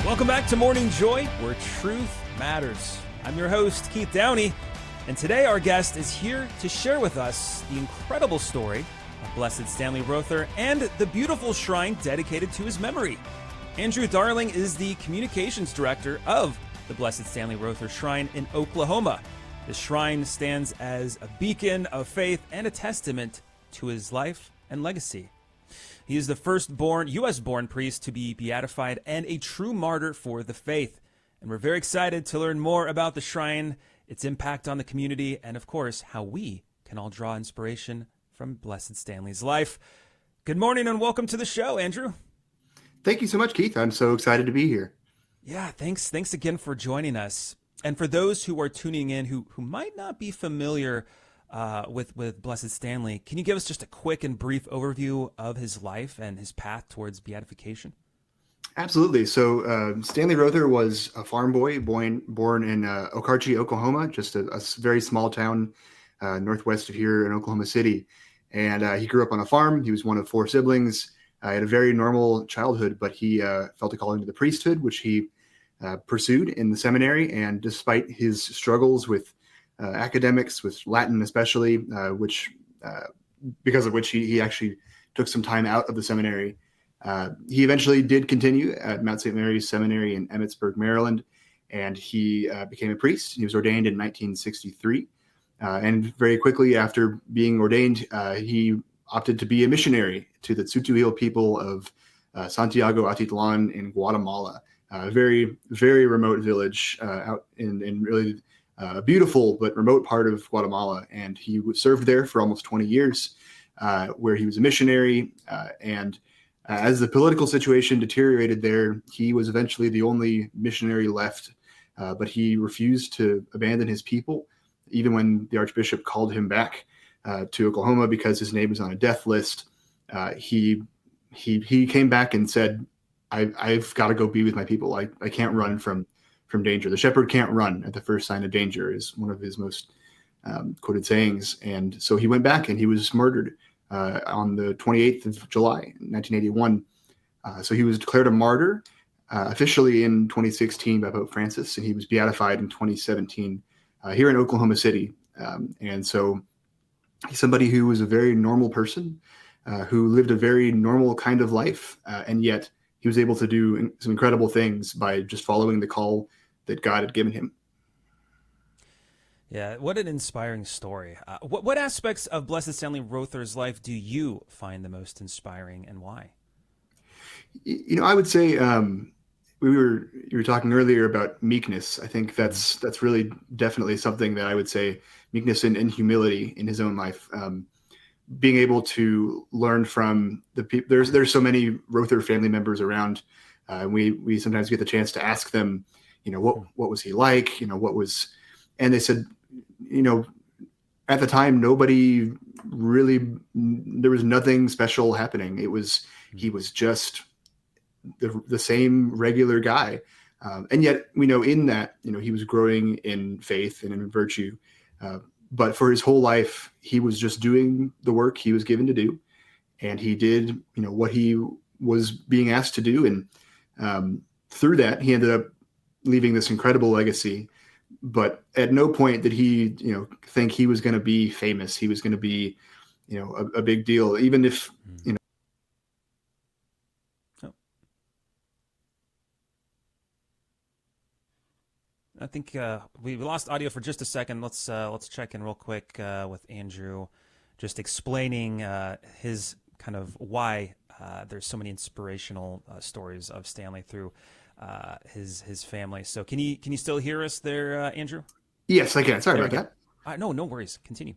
Welcome back to Morning Joy, where truth matters. I'm your host, Keith Downey, and today our guest is here to share with us the incredible story of Blessed Stanley Rother and the beautiful shrine dedicated to his memory. Andrew Darling is the communications director of the Blessed Stanley Rother Shrine in Oklahoma. The shrine stands as a beacon of faith and a testament to his life and legacy. He is the first-born, U.S.-born priest to be beatified and a true martyr for the faith. And we're very excited to learn more about the shrine, its impact on the community, and of course, how we can all draw inspiration from Blessed Stanley's life. Good morning and welcome to the show, Andrew. Thank you so much, Keith. I'm so excited to be here. Yeah, thanks again for joining us. And for those who are tuning in who might not be familiar with Blessed Stanley, can you give us just a quick and brief overview of his life and his path towards beatification? Absolutely. So Stanley Rother was a farm boy born in Okarche, Oklahoma, just a very small town northwest of here in Oklahoma City. And he grew up on a farm. He was one of 4 siblings. He had a very normal childhood, but he felt a calling to the priesthood, which he pursued in the seminary. And despite his struggles with academics, with Latin especially, because of which he actually took some time out of the seminary. He eventually did continue at Mount St. Mary's Seminary in Emmitsburg, Maryland, and he became a priest. He was ordained in 1963. And very quickly after being ordained, he opted to be a missionary to the Tzutuhil people of Santiago Atitlan in Guatemala, a very, very remote village out in really a beautiful but remote part of Guatemala. And he served there for almost 20 years, where he was a missionary. And as the political situation deteriorated there, he was eventually the only missionary left, but he refused to abandon his people, even when the Archbishop called him back to Oklahoma because his name was on a death list. He came back and said, I've got to go be with my people. I can't run from danger. The shepherd can't run at the first sign of danger is one of his most quoted sayings. And so he went back and he was murdered on the 28th of July, 1981. So he was declared a martyr officially in 2016 by Pope Francis, and he was beatified in 2017 here in Oklahoma City. And so he's somebody who was a very normal person, who lived a very normal kind of life, and yet he was able to do some incredible things by just following the call that God had given him. Yeah, what an inspiring story. What aspects of Blessed Stanley Rother's life do you find the most inspiring, and why? I would say you were talking earlier about meekness. I think that's really definitely something that I would say, meekness and humility in his own life. Being able to learn from the people. There's so many Rother family members around. We sometimes get the chance to ask them, what was he like? And they said, at the time, nobody really, there was nothing special happening. He was just the same regular guy. And yet we know in that, he was growing in faith and in virtue. But for his whole life, he was just doing the work he was given to do. And he did, what he was being asked to do. And through that, he ended up leaving this incredible legacy. But at no point did he, think he was going to be famous. He was going to be, a big deal, even if, I think we lost audio for just a second. Let's check in real quick with Andrew, just explaining his kind of why there's so many inspirational stories of Stanley through his family. So can you still hear us there, Andrew? Yes, I can. Sorry about that. No worries. Continue.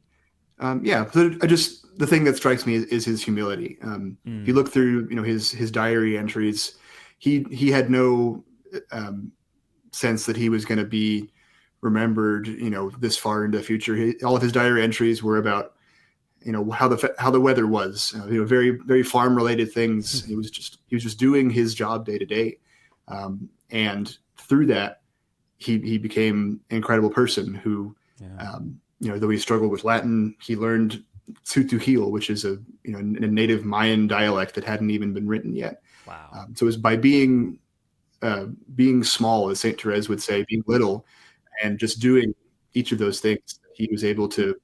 Yeah, so the thing that strikes me is his humility. If you look through, his diary entries, he had no sense that he was going to be remembered, this far into the future. All of his diary entries were about, how the weather was, very, very farm related things. He was just doing his job day to day. And through that, he became an incredible person who, though he struggled with Latin, he learned Tzutuhil, which is a native Mayan dialect that hadn't even been written yet. Wow. So it was by being being small, as Saint Therese would say, being little, and just doing each of those things, he was able to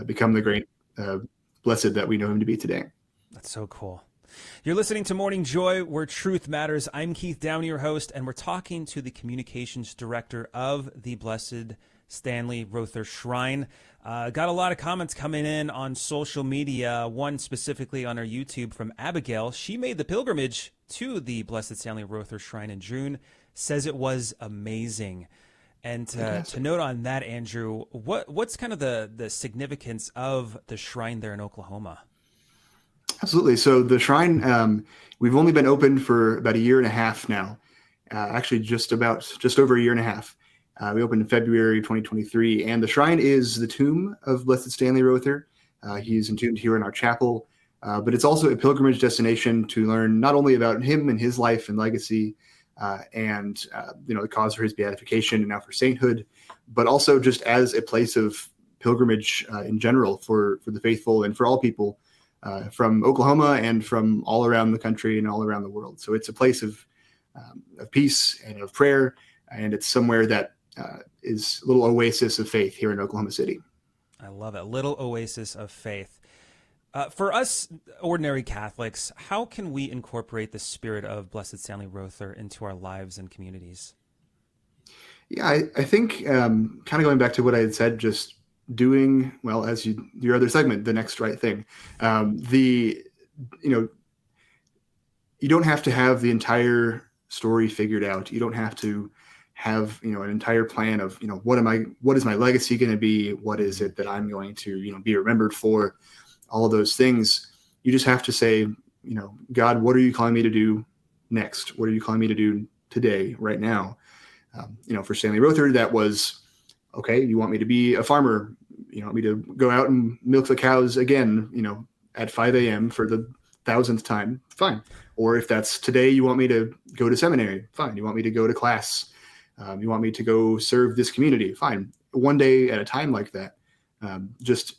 become the great blessed that we know him to be today. That's so cool. You're listening to Morning Joy, where truth matters. I'm Keith Downey, your host, and we're talking to the communications director of the Blessed Stanley Rother Shrine. Got a lot of comments coming in on social media, one specifically on our YouTube from Abigail. She made the pilgrimage to the Blessed Stanley Rother Shrine in June, says it was amazing. And to note on that, Andrew, what's kind of the significance of the shrine there in Oklahoma? Absolutely. So the shrine, we've only been open for about a year and a half now. Actually, just over a year and a half. We opened in February 2023, and the shrine is the tomb of Blessed Stanley Rother. He is entombed here in our chapel, but it's also a pilgrimage destination to learn not only about him and his life and legacy, and the cause for his beatification and now for sainthood, but also just as a place of pilgrimage in general for the faithful and for all people. From Oklahoma and from all around the country and all around the world. So it's a place of peace and of prayer, and it's somewhere that is a little oasis of faith here in Oklahoma City. I love it. Little oasis of faith. For us ordinary Catholics, how can we incorporate the spirit of Blessed Stanley Rother into our lives and communities? Yeah, I think kind of going back to what I had said, just doing, well, as your other segment, the next right thing. You don't have to have the entire story figured out. You don't have to have, an entire plan of, what is my legacy going to be? What is it that I'm going to, be remembered for? All of those things. You just have to say, God, what are you calling me to do next? What are you calling me to do today, right now? For Stanley Rother, that was, okay, you want me to be a farmer? You want me to go out and milk the cows again, at 5 a.m. for the 1,000th time? Fine. Or if that's today, you want me to go to seminary? Fine. You want me to go to class? You want me to go serve this community? Fine. One day at a time like that. Just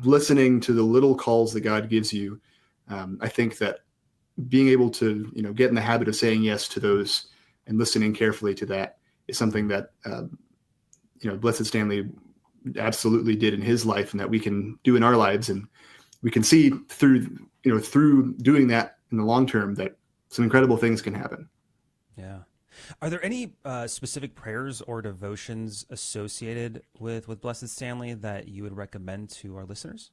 listening to the little calls that God gives you. I think that being able to, get in the habit of saying yes to those and listening carefully to that is something that, Blessed Stanley absolutely did in his life, and that we can do in our lives. And we can see through doing that in the long term that some incredible things can happen. Yeah. Are there any specific prayers or devotions associated with Blessed Stanley that you would recommend to our listeners?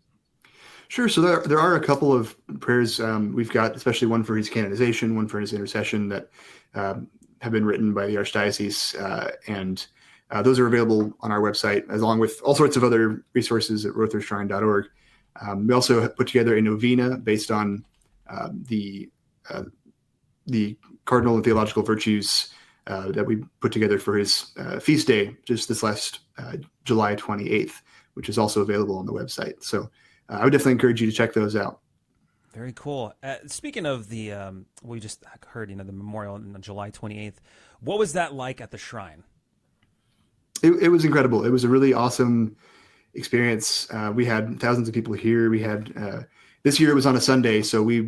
Sure. So there are a couple of prayers. We've got especially one for his canonization, one for his intercession that have been written by the Archdiocese, and those are available on our website, along with all sorts of other resources at rothershrine.org. We also put together a novena based on the cardinal and theological virtues that we put together for his feast day, just this last July 28th, which is also available on the website. So I would definitely encourage you to check those out. Very cool. Speaking of the, we just heard, the memorial on July 28th. What was that like at the shrine? It was incredible. It was a really awesome experience. We had thousands of people here. We had, this year it was on a Sunday. So we,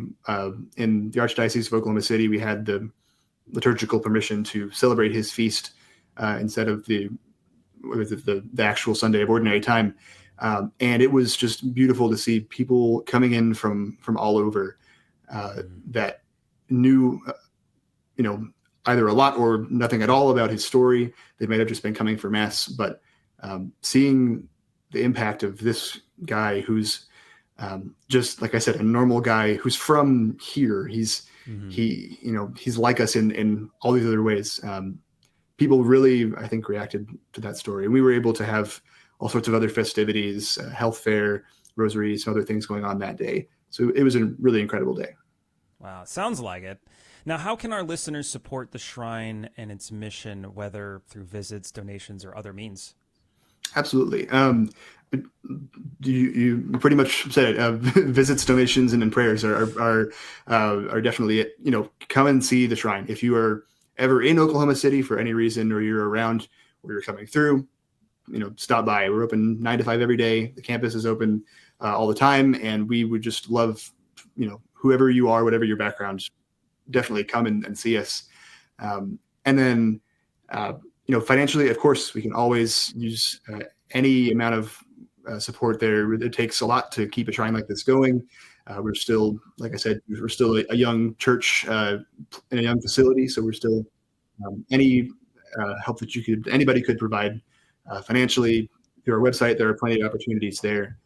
in the Archdiocese of Oklahoma City, we had the liturgical permission to celebrate his feast instead of the actual Sunday of ordinary time. And it was just beautiful to see people coming in from all over that knew, either a lot or nothing at all about his story. They might have just been coming for Mass, but seeing the impact of this guy who's just, like I said, a normal guy who's from here. He's like us in all these other ways. People really, I think, reacted to that story. And we were able to have all sorts of other festivities, health fair, rosary, some other things going on that day. So it was a really incredible day. Wow, sounds like it. Now, how can our listeners support the shrine and its mission, whether through visits, donations, or other means? Absolutely. You pretty much said it. Visits, donations, and prayers are definitely it. Come and see the shrine. If you are ever in Oklahoma City for any reason, or you're around or you're coming through, stop by. We're open 9 to 5 every day. The campus is open all the time, and we would just love, whoever you are, whatever your background, definitely come and see us. And then, financially, of course, we can always use any amount of support there. It takes a lot to keep a shrine like this going. We're still, like I said, we're still a young church in a young facility. So we're still any help that anybody could provide financially through our website. There are plenty of opportunities there,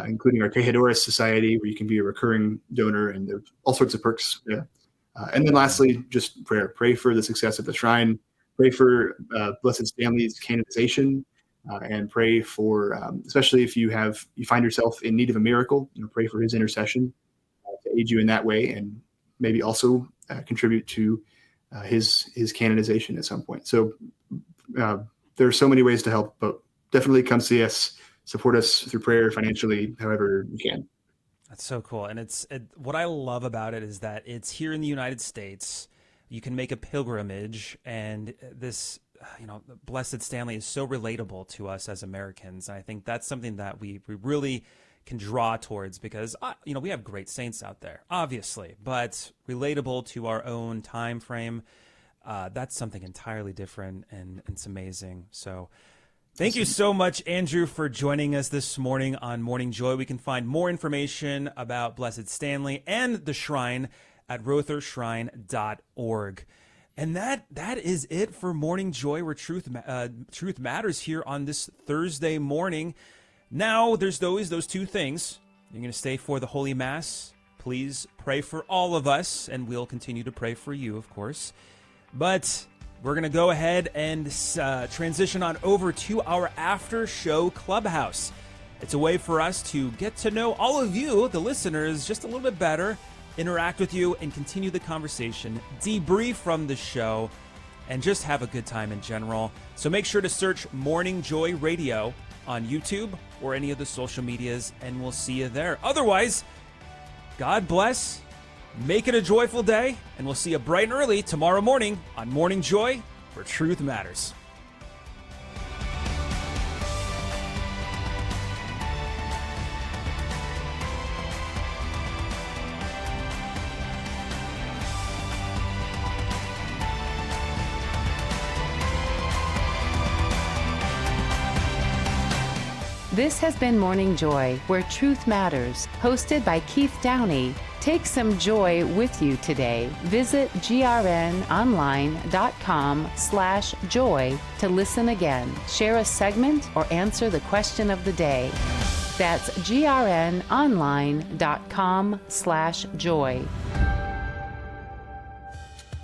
including our Tejedores Society, where you can be a recurring donor, and there's all sorts of perks. Yeah. And then lastly, just prayer. Pray for the success of the shrine. Pray for Blessed Stanley's canonization, and pray for, especially if you find yourself in need of a miracle, pray for his intercession to aid you in that way, and maybe also contribute to his canonization at some point. So there are so many ways to help, but definitely come see us, support us through prayer, financially, however you can. That's so cool. And what I love about it is that it's here in the United States. You can make a pilgrimage, and this, Blessed Stanley is so relatable to us as Americans. And I think that's something that we really can draw towards, because, we have great saints out there, obviously, but relatable to our own time frame. That's something entirely different, and it's amazing. So thank you so much, Andrew, for joining us this morning on Morning Joy. We can find more information about Blessed Stanley and the shrine at rothershrine.org. And that is it for Morning Joy, where truth matters here on this Thursday morning. Now, there's always those two things. You're going to stay for the Holy Mass. Please pray for all of us, and we'll continue to pray for you, of course. But we're going to go ahead and transition on over to our after-show clubhouse. It's a way for us to get to know all of you, the listeners, just a little bit better, interact with you, and continue the conversation, debrief from the show, and just have a good time in general. So make sure to search Morning Joy Radio on YouTube or any of the social medias, and we'll see you there. Otherwise, God bless. Make it a joyful day, and we'll see you bright and early tomorrow morning on Morning Joy, where truth matters. This has been Morning Joy, where truth matters, hosted by Keith Downey. Take some joy with you today. Visit grnonline.com/joy to listen again, share a segment, or answer the question of the day. That's grnonline.com/joy.